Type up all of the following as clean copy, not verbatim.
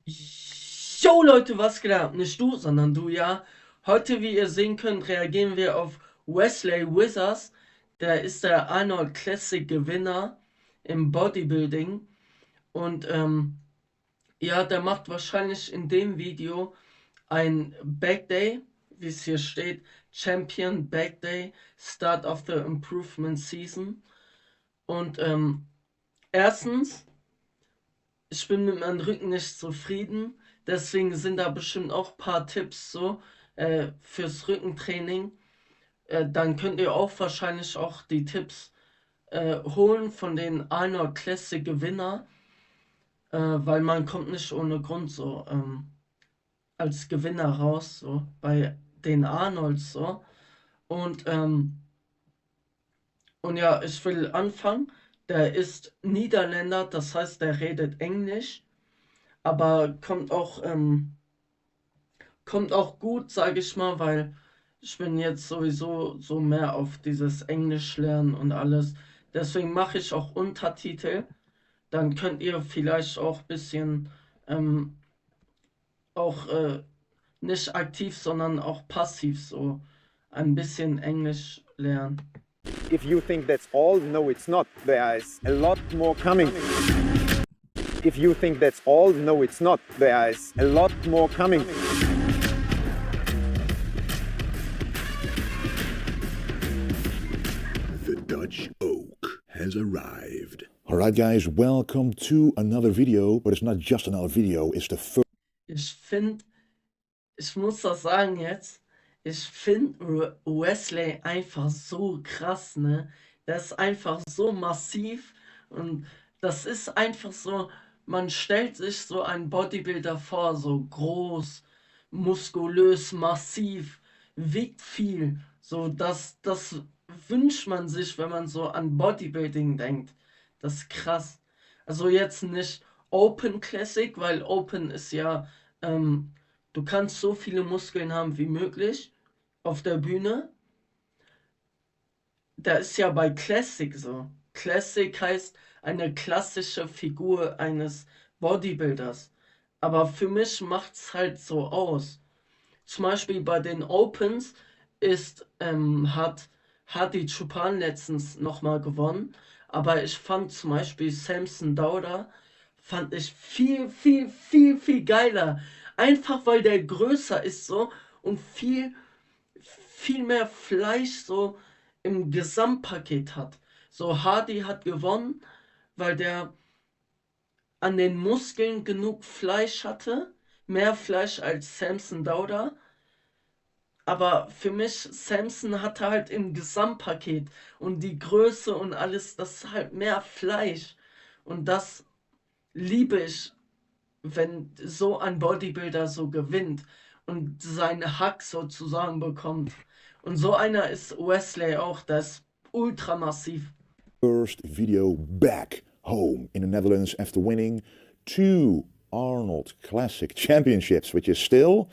Yo Leute, was geht ab? Nicht du, sondern du, ja. Heute, wie ihr sehen könnt, reagieren wir auf Wesley Withers. Der ist der Arnold Classic Gewinner im Bodybuilding. Und ja, der macht wahrscheinlich in dem Video ein Back Day, wie es hier steht. Champion Back Day, Start of the Improvement Season. Und erstens, ich bin mit meinem Rücken nicht zufrieden. Deswegen sind da bestimmt auch ein paar Tipps so fürs Rückentraining. Dann könnt ihr auch wahrscheinlich auch die Tipps holen von den Arnold Classic Gewinner, weil man kommt nicht ohne Grund so als Gewinner raus, so bei den Arnolds so. Und, ähm, und ja, ich will anfangen. Der ist Niederländer, das heißt, der redet Englisch, aber kommt auch gut, sage ich mal, weil ich bin jetzt sowieso so mehr auf dieses Englisch lernen und alles. Deswegen mache ich auch Untertitel. Dann könnt ihr vielleicht auch ein bisschen ähm, auch nicht aktiv, sondern auch passiv so ein bisschen Englisch lernen. If you think that's all, no, it's not. There is a lot more coming. If you think that's all, no, it's not. There is a lot more coming. The Dutch oak has arrived. Alright guys, welcome to another video, but it's not just another video, it's the first. Ich finde, ich muss das sagen jetzt, ich finde Wesley einfach so krass, ne? Der ist einfach so massiv und das ist einfach so, man stellt sich so einen Bodybuilder vor, so groß, muskulös, massiv, wiegt viel. So, das wünscht man sich, wenn man so an Bodybuilding denkt. Das ist krass. Also jetzt nicht Open Classic, weil Open ist ja, du kannst so viele Muskeln haben wie möglich auf der Bühne. Da ist ja bei Classic so. Classic heißt eine klassische Figur eines Bodybuilders. Aber für mich macht es halt so aus. Zum Beispiel bei den Opens hat Hadi Choopan letztens nochmal gewonnen. Aber ich fand zum Beispiel Samson Dauda fand ich viel geiler. Einfach weil der größer ist so und viel mehr Fleisch so im Gesamtpaket hat. So Hardy hat gewonnen, weil der an den Muskeln genug Fleisch hatte. Mehr Fleisch als Samson Dauda. Aber für mich, Samson hatte halt im Gesamtpaket und die Größe und alles, das ist halt mehr Fleisch. Und das liebe ich, wenn so ein Bodybuilder so gewinnt und seinen Hack sozusagen bekommt. Und so einer ist Wesley auch, das ist ultra massiv. First video back home in the Netherlands after winning 2 Arnold Classic Championships, which is still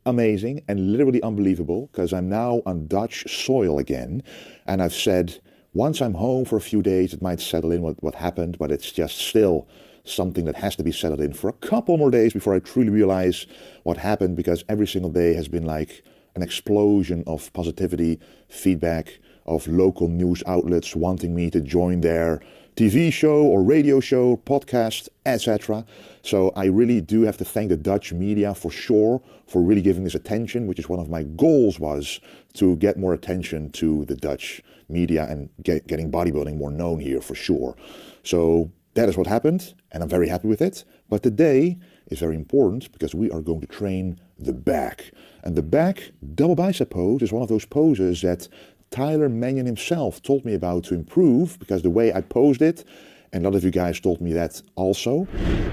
amazing and literally unbelievable because I'm now on Dutch soil again. And I've said once I'm home for a few days, it might settle in what happened, but it's just still something that has to be settled in for a couple more days before I truly realize what happened, because every single day has been like an explosion of positivity, feedback, of local news outlets wanting me to join their TV show or radio show, podcast, etc. So I really do have to thank the Dutch media for sure for really giving this attention, which is one of my goals, was to get more attention to the Dutch media and getting bodybuilding more known here for sure. So that is what happened, and I'm very happy with it. But today is very important because we are going to train the back. And the back double bicep pose is one of those poses that Tyler Mannion himself told me about to improve, because the way I posed it, and a lot of you guys told me that also,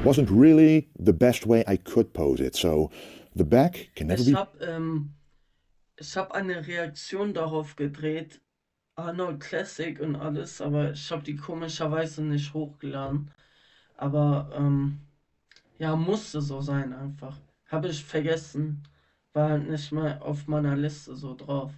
wasn't really the best way I could pose it. So the back can never be... Ich hab eine Reaktion darauf gedreht, Arnold Classic und alles, aber ich habe die komischerweise nicht hochgeladen. Aber ja, musste so sein einfach. Habe ich vergessen. War halt nicht mal auf meiner Liste so drauf.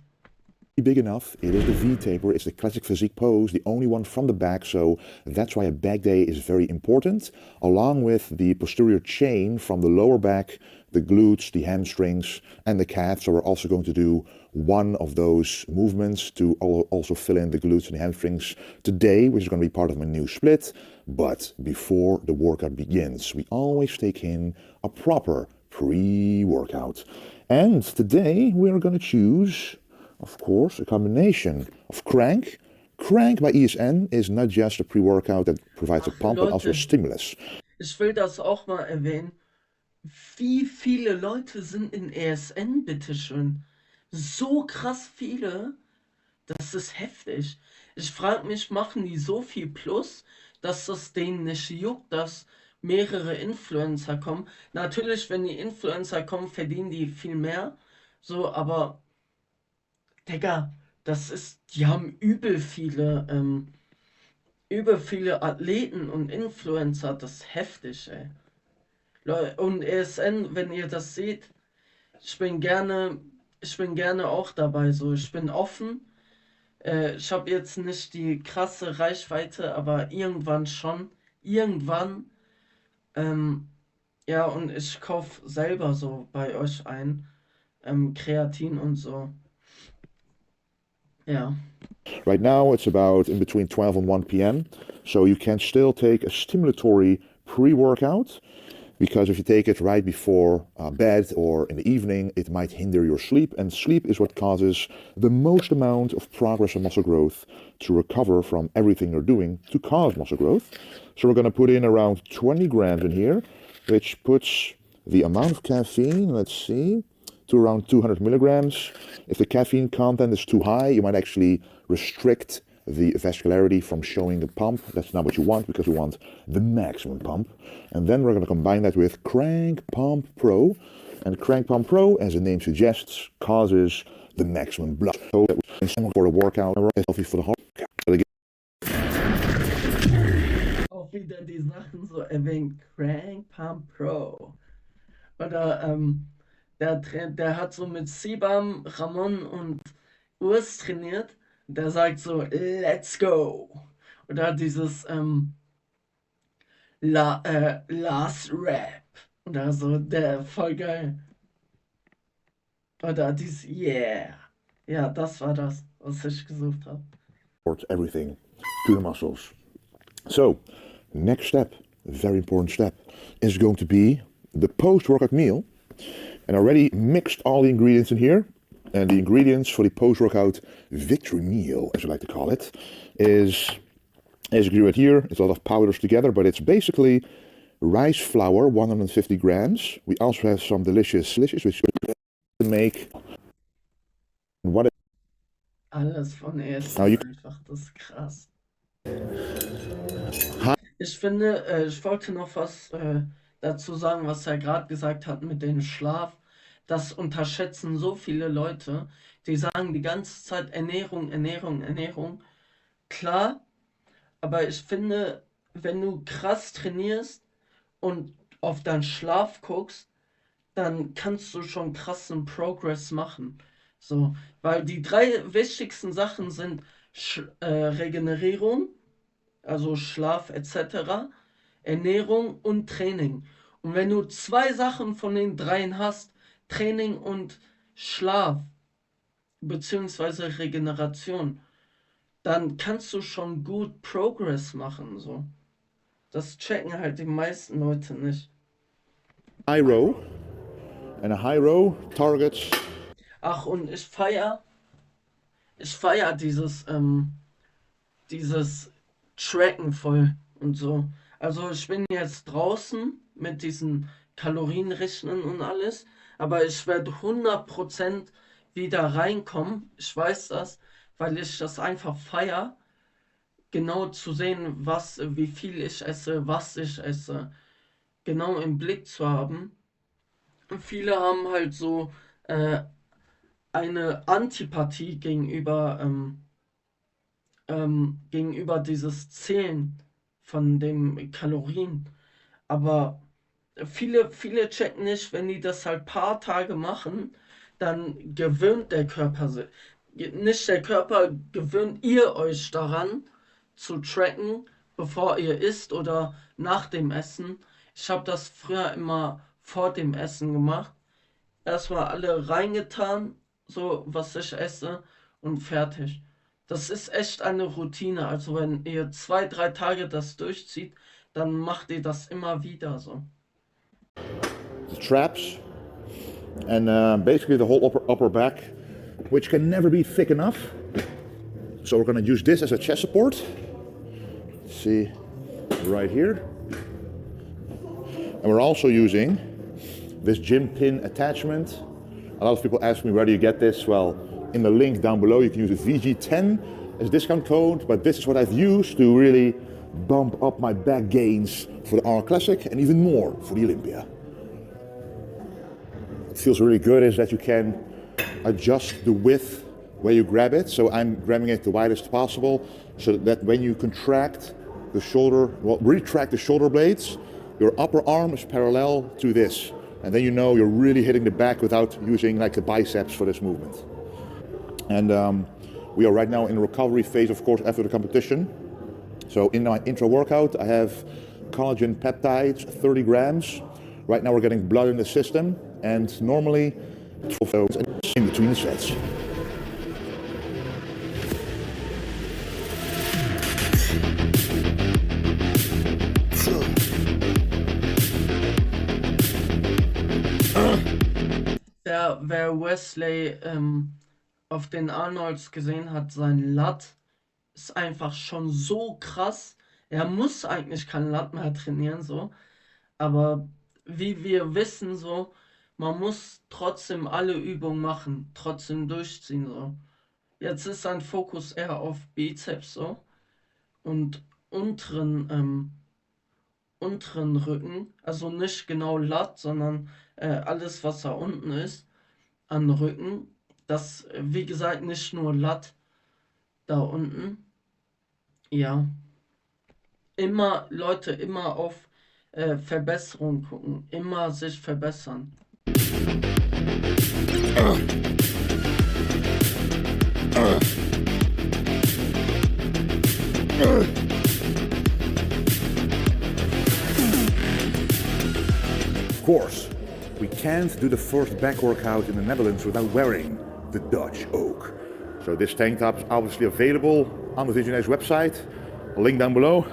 big enough. It is the V taper, it's the classic physique pose, the only one from the back, so that's why a back day is very important, along with the posterior chain from the lower back, the glutes, the hamstrings, and the calves. So we're also going to do one of those movements to also fill in the glutes and the hamstrings today, which is going to be part of my new split. But before the workout begins, we always take in a proper pre-workout. And today we are going to choose, of course, a combination of Crank. Crank by EINE is not just a pre-workout that provides a pump, but also a Leute, stimulus. ich will das auch mal erwähnen. Wie viele Leute sind in ESN, bitteschön? So krass viele, das ist heftig. Ich frage mich, machen die so viel Plus, dass das denen nicht juckt, dass mehrere Influencer kommen? Natürlich, wenn die Influencer kommen, verdienen die viel mehr. So, aber, Digga, die haben übel viele Athleten und Influencer, das ist heftig, ey. Und ESN, wenn ihr das seht, ich bin gerne, ich bin gerne auch dabei, so, ich bin offen. Ich habe jetzt nicht die krasse Reichweite, aber irgendwann schon. Irgendwann. Ähm, ja, und ich kaufe selber so bei euch ein. Kreatin und so. Ja. Right now it's about in between 12 and 1 p.m. So you can still take a stimulatory pre-workout, because if you take it right before bed or in the evening, it might hinder your sleep, and sleep is what causes the most amount of progress and muscle growth to recover from everything you're doing to cause muscle growth. So we're going to put in around 20 grams in here, which puts the amount of caffeine, let's see, to around 200 milligrams. If the caffeine content is too high, you might actually restrict the vascularity from showing the pump. That's not what you want, because you want the maximum pump. And then we're going to combine that with Crank Pump Pro. And Crank Pump Pro, as the name suggests, causes the maximum blood flow for the workout, healthy for the heart. Auch wieder die Sachen so erwähnt. Crank Pump Pro. Oder, der hat so mit Sibam, Ramon und Urs trainiert. Der sagt so, let's go. Oder dieses Last Rap. Oder so, der voll geil. Oder dieses Yeah. Ja, das war das, was ich gesucht habe. Everything to the muscles. So, next step, a very important step, is going to be the post-workout meal. And I already mixed all the ingredients in here. And the ingredients for the post-workout victory meal, as I like to call it, is, as you can see right here, it's a lot of powders together, but it's basically rice flour, 150 grams. We also have some delicious which we make. What Alles von now ESN you einfach, das ist krass. Ich finde, ich wollte noch was dazu sagen, was er gerade gesagt hat mit dem Schlaf. Das unterschätzen so viele Leute. Die sagen die ganze Zeit Ernährung, Ernährung, Ernährung. Klar, aber ich finde, wenn du krass trainierst und auf deinen Schlaf guckst, dann kannst du schon krassen Progress machen. So, weil die drei wichtigsten Sachen sind Regenerierung, also Schlaf etc., Ernährung und Training. Und wenn du zwei Sachen von den dreien hast, Training und Schlaf, beziehungsweise Regeneration, dann kannst du schon gut Progress machen. So. Das checken halt die meisten Leute nicht. high row, and a high row targets. Ach, und ich feier dieses Tracken voll und so. Also ich bin jetzt draußen mit diesen Kalorienrechnen und alles, aber ich werde 100% wieder reinkommen. Ich weiß das, weil ich das einfach feier, genau zu sehen, wie viel ich esse, was ich esse, genau im Blick zu haben. Und viele haben halt so eine Antipathie gegenüber dieses Zählen von den Kalorien. Aber viele checken nicht, wenn die das halt paar Tage machen, dann gewöhnt der Körper sich. nicht der Körper gewöhnt ihr euch daran zu tracken, bevor ihr isst oder nach dem Essen. Ich habe das früher immer vor dem Essen gemacht. Erstmal alle reingetan, so was ich esse und fertig. Das ist echt eine Routine. Also wenn ihr 2, 3 Tage das durchzieht, dann macht ihr das immer wieder so. The traps and basically the whole upper back, which can never be thick enough. So we're going to use this as a chest support. See right here. And we're also using this gym pin attachment. A lot of people ask me, where do you get this? Well, in the link down below you can use a VG10 as a discount code, but this is what I've used to really bump up my back gains for the Arnold Classic and even more for the Olympia. What feels really good is that you can adjust the width where you grab it. So I'm grabbing it the widest possible so that when you contract the shoulder, well, retract the shoulder blades, your upper arm is parallel to this. And then you know you're really hitting the back without using like the biceps for this movement. And we are right now in the recovery phase, of course, after the competition. So in my intra workout, I have collagen peptides, 30 grams. Right now we're getting blood in the system, and normally 12 those in between the sets. Wer Wesley auf den Arnolds gesehen hat, sein Lat ist einfach schon so krass. Er muss eigentlich kein Lat mehr trainieren, so. Aber wie wir wissen, so, man muss trotzdem alle Übungen machen, trotzdem durchziehen, so. Jetzt ist sein Fokus eher auf Bizeps, so. Und unteren Rücken, also nicht genau Lat, sondern alles, was da unten ist, an Rücken. Das, wie gesagt, nicht nur Lat da unten. Ja. Immer, Leute, immer auf Verbesserung gucken. Immer sich verbessern. Of course, we can't do the first back workout in the Netherlands without wearing the Dutch oak. So this tank top is obviously available on the Visionaire's website. A link down below.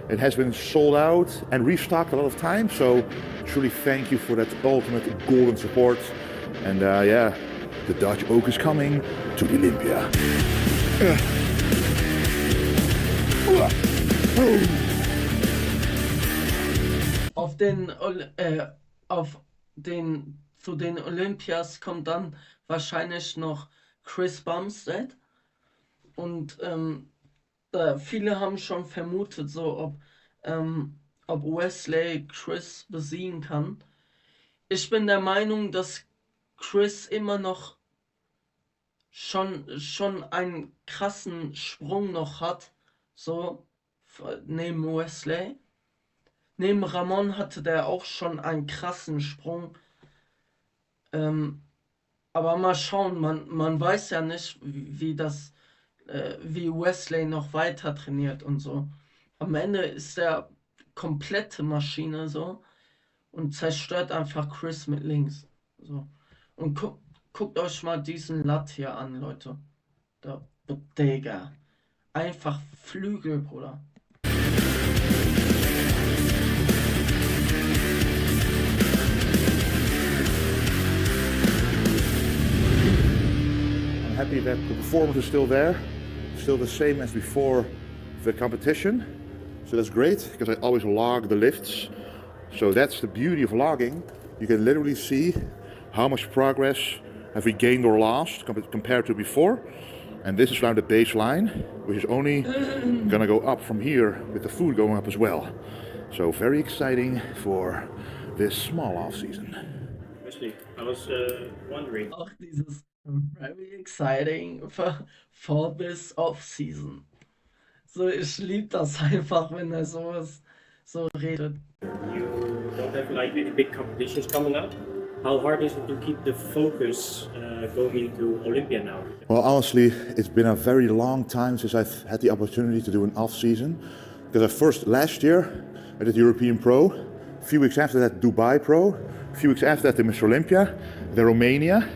It has been sold out and restocked a lot of times, so truly thank you for that ultimate golden support. And yeah, the Dutch oak is coming to the Olympia. Zu den Olympias kommt dann wahrscheinlich noch Chris Bumstead. Und viele haben schon vermutet, so ob Wesley Chris besiegen kann. Ich bin der Meinung, dass Chris immer noch schon einen krassen Sprung noch hat, so neben Wesley. Neben Ramon hatte der auch schon einen krassen Sprung. Aber mal schauen, man weiß ja nicht, wie Wesley noch weiter trainiert und so. Am Ende ist der komplette Maschine so und zerstört einfach Chris mit links. So. Und guckt euch mal diesen Lat hier an, Leute. Der Digga. Einfach Flügel, Bruder. I'm happy that the performance is still there. Still the same as before the competition. So that's great, because I always log the lifts. So that's the beauty of logging. You can literally see how much progress have we gained or lost compared to before. And this is around the baseline, which is only gonna go up from here with the food going up as well. So very exciting for this small off season. Actually, I was wondering. Auch dieses very exciting for this off-season. So, ich liebe das einfach, wenn er sowas so redet. You don't have like big competitions coming up? How hard is it to keep the focus going into Olympia now? Well, honestly, it's been a very long time since I've had the opportunity to do an off-season. Because last year, I did European Pro. A few weeks after that, Dubai Pro. A few weeks after that, the Mr. Olympia, the Romania.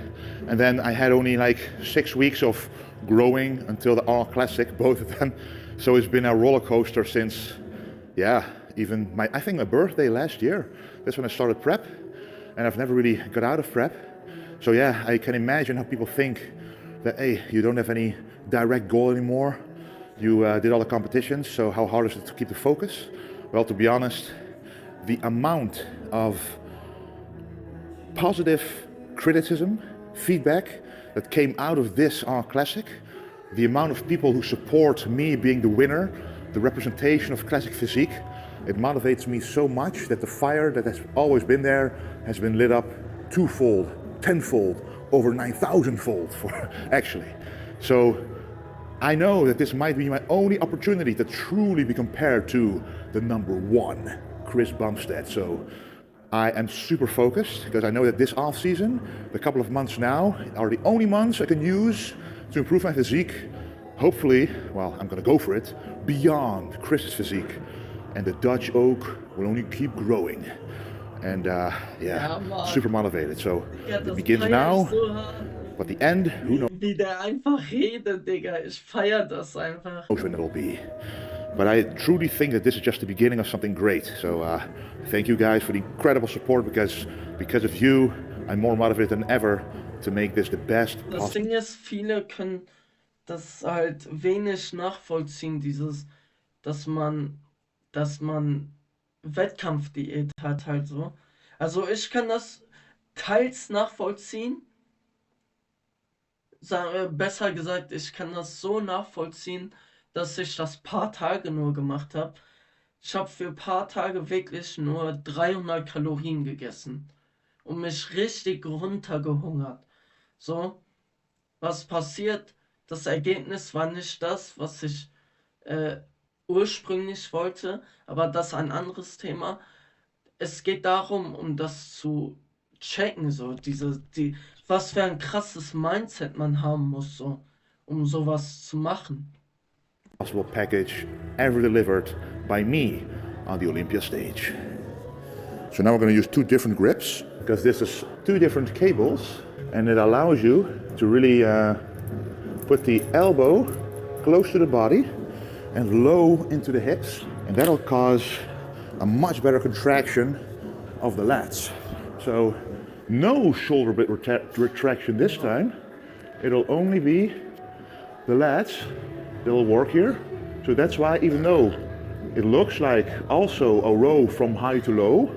And then I had only like 6 weeks of growing until the Arnold Classic, both of them. So it's been a roller coaster since, yeah, even I think my birthday last year. That's when I started prep. And I've never really got out of prep. So yeah, I can imagine how people think that, hey, you don't have any direct goal anymore. You did all the competitions, so how hard is it to keep the focus? Well, to be honest, the amount of positive criticism, feedback that came out of this Classic, the amount of people who support me being the winner, the representation of classic physique, it motivates me so much that the fire that has always been there has been lit up twofold, tenfold, over 9,000-fold for actually. So I know that this might be my only opportunity to truly be compared to the #1, Chris Bumstead. So I am super focused because I know that this off season, the couple of months now, are the only months I can use to improve my physique. Hopefully, well, I'm gonna go for it, beyond Chris's physique. And the Dutch oak will only keep growing. And yeah, super motivated. So it begins now, but the end, who knows Wie der einfach redet, Digga. Ich feier das einfach. when it'll be. But I truly think that this is just the beginning of something great. So thank you guys for the incredible support, because of you, I'm more motivated than ever to make this the best Das possible. Ding ist, viele können das halt wenig nachvollziehen, dass man Wettkampfdiät hat halt so. Also ich kann das teils nachvollziehen. Besser gesagt, ich kann das so nachvollziehen, dass ich das paar Tage nur gemacht habe. Ich habe für paar Tage wirklich nur 300 Kalorien gegessen und mich richtig runtergehungert. So, was passiert? Das Ergebnis war nicht das, was ich ursprünglich wollte, aber das ist ein anderes Thema. Es geht darum, um das zu checken, so was für ein krasses Mindset man haben muss, so, um sowas zu machen. Possible package ever delivered by me on the Olympia stage. So now we're going to use 2 different grips, because this is 2 different cables, and it allows you to really put the elbow close to the body and low into the hips, and that'll cause a much better contraction of the lats. So no shoulder blade retraction this time. It'll only be the lats that will work here. So that's why, even though it looks like also a row from high to low,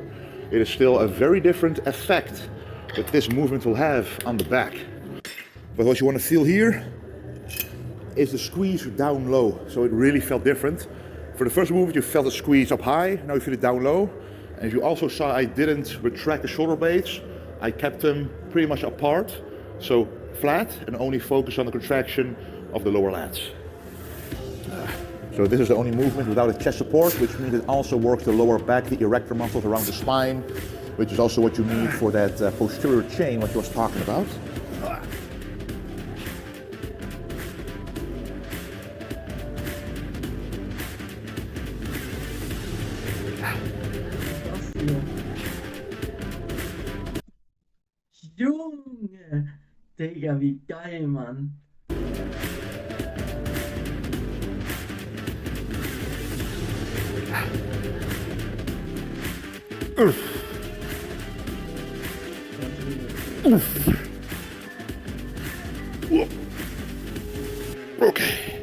it is still a very different effect that this movement will have on the back. But what you want to feel here is the squeeze down low. So it really felt different. For the first movement, you felt the squeeze up high. Now you feel it down low. And you also saw I didn't retract the shoulder blades. I kept them pretty much apart. So flat, and only focus on the contraction of the lower lats. So this is the only movement without a chest support, which means it also works the lower back, the erector muscles around the spine, which is also what you need for that posterior chain, what you was talking about. Junge, Digga, wie geil, Mann. Okay.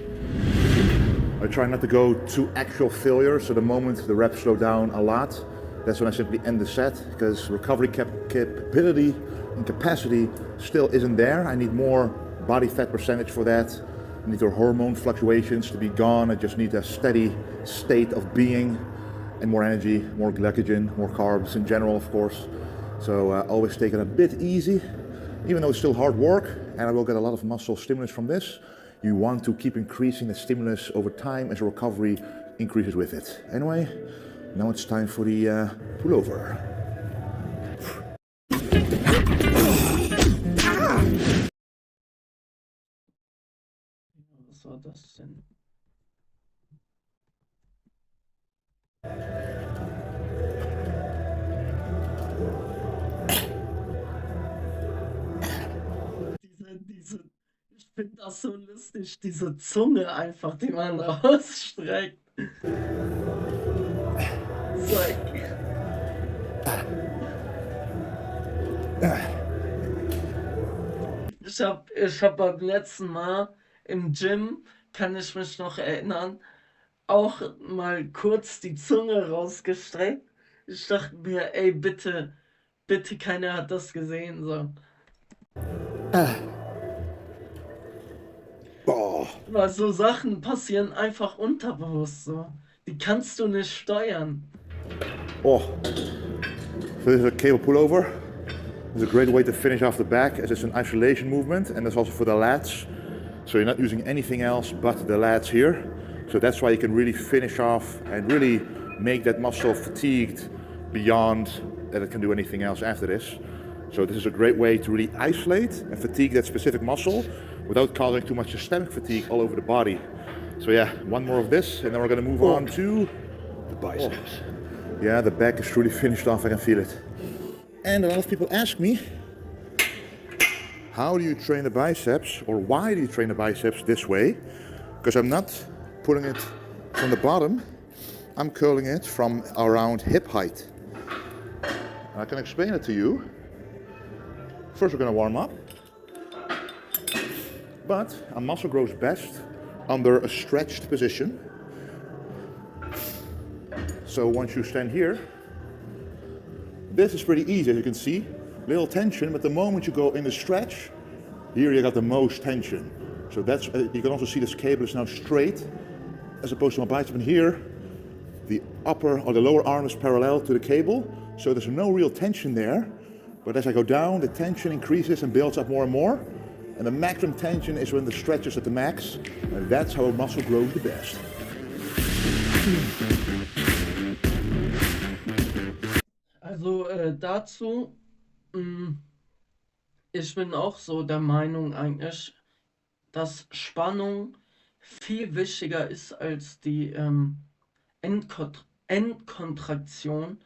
I try not to go to actual failure, so the moment the reps slow down a lot, that's when I simply end the set, because recovery capability and capacity still isn't there. I need more body fat percentage for that. I need the hormone fluctuations to be gone. I just need a steady state of being and more energy, more glycogen, more carbs in general, of course. So always take it a bit easy, even though it's still hard work, and I will get a lot of muscle stimulus from this. You want to keep increasing the stimulus over time as your recovery increases with it. Anyway, now it's time for the pullover. Was war das denn? Ich finde das so lustig, diese Zunge einfach, die man rausstreckt. So, ich hab beim letzten Mal im Gym, kann ich mich noch erinnern, auch mal kurz die Zunge rausgestreckt. Ich dachte mir, ey, bitte, bitte, keiner hat das gesehen, so. Oh, Weil so Sachen passieren einfach unterbewusst, so. Die kannst du nicht steuern. oh. So this is a cable pullover. It's a great way to finish off the back as it's an isolation movement, and that's also for the lats. So you're not using anything else but the lats here. So that's why you can really finish off and really make that muscle fatigued beyond that it can do anything else after this. So this is a great way to really isolate and fatigue that specific muscle without causing too much systemic fatigue all over the body. So yeah, one more of this, and then we're gonna move on to the biceps. Yeah, the back is truly finished off, I can feel it. And a lot of people ask me, how do you train the biceps, or why do you train the biceps this way? Because I'm not pulling it from the bottom, I'm curling it from around hip height. And I can explain it to you. First we're gonna warm up. But a muscle grows best under a stretched position. So once you stand here, this is pretty easy, as you can see. Little tension, but the moment you go in the stretch, here you got the most tension. So that's, you can also see this cable is now straight, as opposed to my bicep. And here, the upper or the lower arm is parallel to the cable, so there's no real tension there. But as I go down, the tension increases and builds up more and more. And the maximum tension is when the stretch is at the max, and that's how a muscle grows the best. Also dazu, ich bin auch so der Meinung eigentlich, dass Spannung viel wichtiger ist als die Endkontraktion,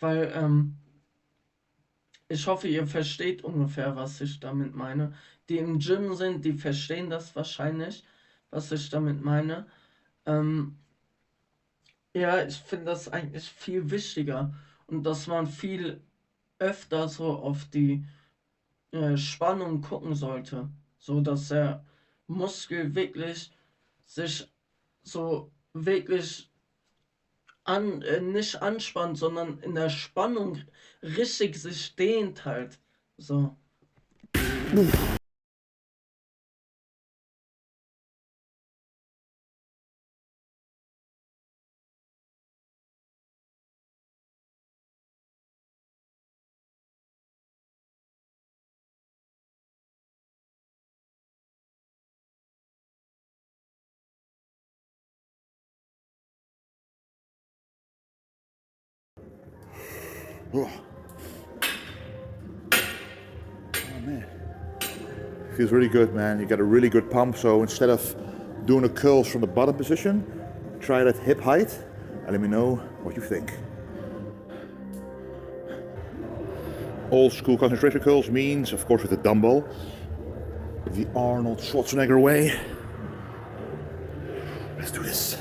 weil ich hoffe, ihr versteht ungefähr, was ich damit meine. Die im Gym sind, die verstehen das wahrscheinlich, was ich damit meine. Ja, ich finde das eigentlich viel wichtiger und dass man viel öfter so auf die Spannung gucken sollte, so dass der Muskel wirklich sich so wirklich nicht anspannt, sondern in der Spannung richtig sich dehnt halt. So. Oh. Oh man. Feels really good, man. You got a really good pump. So instead of doing the curls from the bottom position, try it at hip height and let me know what you think. Old school concentration curls means, of course, with the dumbbell, the Arnold Schwarzenegger way. Let's do this.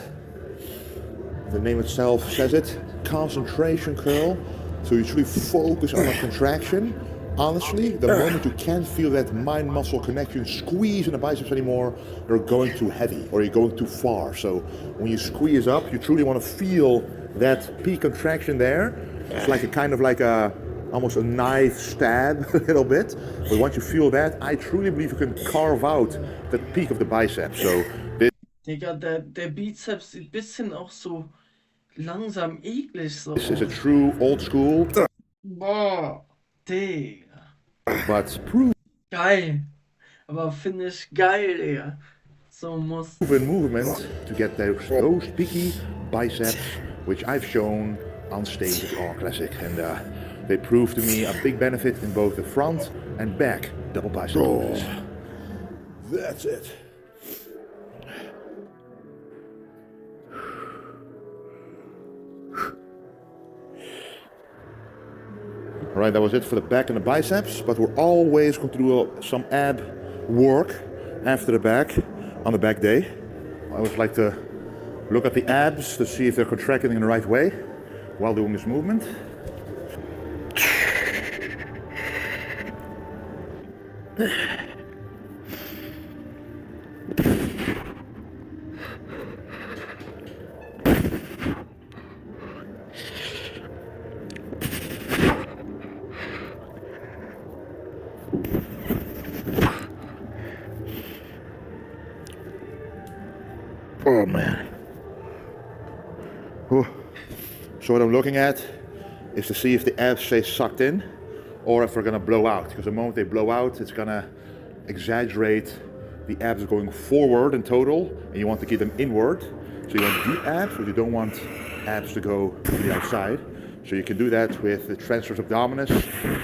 The name itself says it, concentration curl. So you truly focus on a contraction. Honestly, the moment you can't feel that mind-muscle connection squeeze in the biceps anymore, you're going too heavy or you're going too far. So when you squeeze up, you truly want to feel that peak contraction there. It's like a kind of like a almost a knife stab a little bit. But once you feel that, I truly believe you can carve out that peak of the bicep. So this Digga, der Bizeps sieht ein bisschen auch so langsam eklig so. is a true old school, Boah, Digga. but proven Geil. Aber finde ich geil, Digga. So muss. movement to get those peaky biceps, which I've shown on stage at Arnold Classics, and they prove to me a big benefit in both the front and back double bicep movements. That's it. Alright, that was it for the back and the biceps, but we're always going to do some ab work after the back, on the back day. I always like to look at the abs to see if they're contracting in the right way while doing this movement. Oh man. Whew. So what I'm looking at is to see if the abs stay sucked in or if they're gonna blow out. Because the moment they blow out, it's gonna exaggerate the abs going forward in total, and you want to keep them inward. So you want deep abs, but you don't want abs to go to the outside. So you can do that with the transverse abdominis,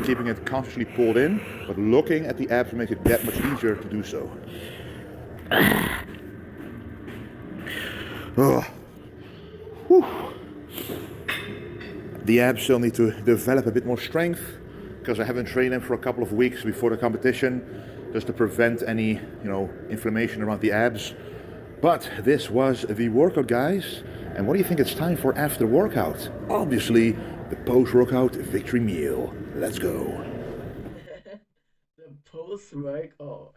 keeping it consciously pulled in, but looking at the abs makes it that much easier to do so. Oh. The abs still need to develop a bit more strength because I haven't trained them for a couple of weeks before the competition, just to prevent any, inflammation around the abs. But this was the workout, guys. And what do you think it's time for after the workout? Obviously, the post-workout victory meal. Let's go. The post-workout.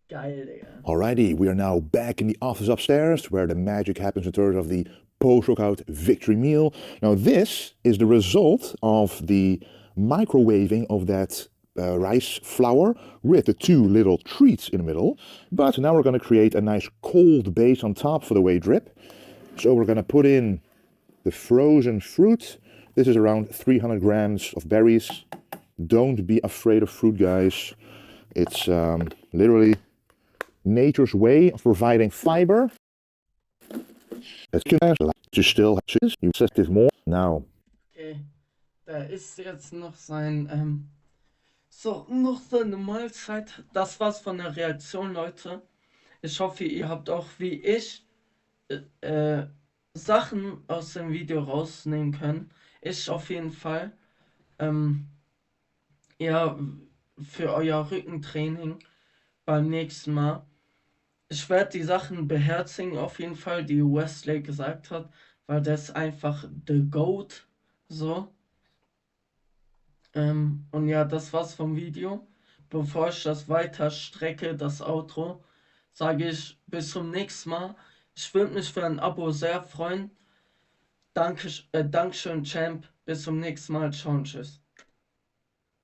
Geil, Digga. Alrighty, we are now back in the office upstairs where the magic happens in terms of the post-workout victory meal. Now this is the result of the microwaving of that rice flour with the 2 little treats in the middle. But now we're going to create a nice cold base on top for the whey drip. So we're going to put in the frozen fruit. This is around 300 grams of berries. Don't be afraid of fruit, guys. It's literally nature's way of providing fiber. You still you said this more now. Okay, da ist jetzt noch sein, noch seine Mahlzeit. Das war's von der Reaktion, Leute. Ich hoffe, ihr habt auch wie ich Sachen aus dem Video rausnehmen können. Ich auf jeden Fall. Ja, für euer Rückentraining beim nächsten Mal. Ich werde die Sachen beherzigen, auf jeden Fall, die Wesley gesagt hat, weil das einfach the GOAT, so. Und ja, das war's vom Video. Bevor ich das weiter strecke, das Outro, sage ich bis zum nächsten Mal. Ich würde mich für ein Abo sehr freuen. Dankeschön, Champ. Bis zum nächsten Mal. Ciao und tschüss.